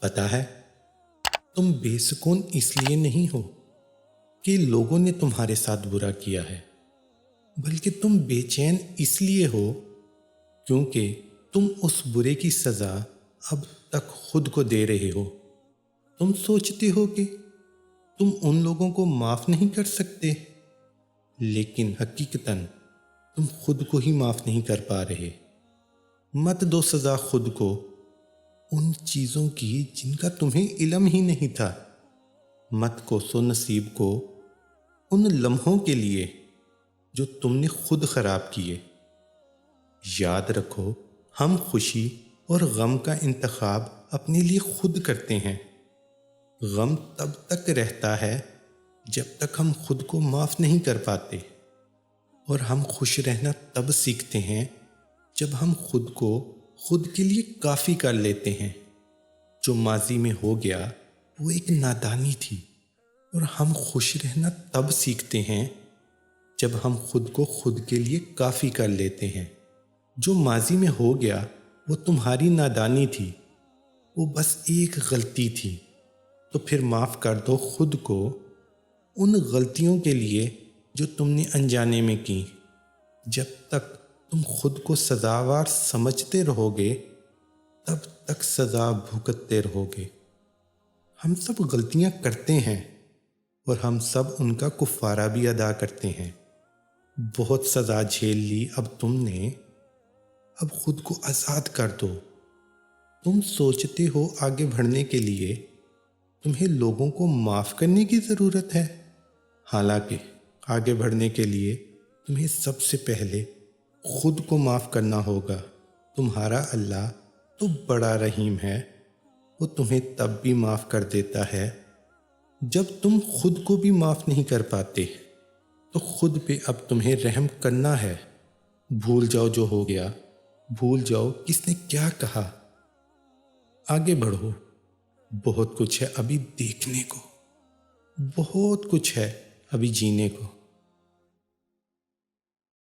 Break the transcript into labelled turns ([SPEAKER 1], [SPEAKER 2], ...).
[SPEAKER 1] پتا ہے تم بے سکون اس لیے نہیں ہو کہ لوگوں نے تمہارے ساتھ برا کیا ہے، بلکہ تم بے چین اس لیے ہو کیونکہ تم اس برے کی سزا اب تک خود کو دے رہے ہو۔ تم سوچتے ہو کہ تم ان لوگوں کو معاف نہیں کر سکتے، لیکن حقیقتاً تم خود کو ہی معاف نہیں کر پا رہے۔ مت دو سزا خود کو ان چیزوں کی جن کا تمہیں علم ہی نہیں تھا۔ مت کوسو نصیب کو ان لمحوں کے لیے جو تم نے خود خراب کیے۔ یاد رکھو، ہم خوشی اور غم کا انتخاب اپنے لیے خود کرتے ہیں۔ غم تب تک رہتا ہے جب تک ہم خود کو معاف نہیں کر پاتے، اور ہم خوش رہنا تب سیکھتے ہیں جب ہم خود کو خود کے لیے کافی کر لیتے ہیں۔ جو ماضی میں ہو گیا وہ ایک نادانی تھی، اور ہم خوش رہنا تب سیکھتے ہیں جب ہم خود کو خود کے لیے کافی کر لیتے ہیں۔ جو ماضی میں ہو گیا وہ تمہاری نادانی تھی، وہ بس ایک غلطی تھی، تو پھر معاف کر دو خود کو ان غلطیوں کے لیے جو تم نے انجانے میں کی۔ جب تک تم خود کو سزاوار سمجھتے رہو گے تب تک سزا بھگتتے رہو گے۔ ہم سب غلطیاں کرتے ہیں اور ہم سب ان کا کفارہ بھی ادا کرتے ہیں۔ بہت سزا جھیل لی اب تم نے، اب خود کو آزاد کر دو۔ تم سوچتے ہو آگے بڑھنے کے لیے تمہیں لوگوں کو معاف کرنے کی ضرورت ہے، حالانکہ آگے بڑھنے کے لیے تمہیں سب سے پہلے خود کو معاف کرنا ہوگا۔ تمہارا اللہ تو بڑا رحیم ہے، وہ تمہیں تب بھی معاف کر دیتا ہے جب تم خود کو بھی معاف نہیں کر پاتے، تو خود پہ اب تمہیں رحم کرنا ہے۔ بھول جاؤ جو ہو گیا، بھول جاؤ کس نے کیا کہا، آگے بڑھو۔ بہت کچھ ہے ابھی دیکھنے کو، بہت کچھ ہے ابھی جینے کو۔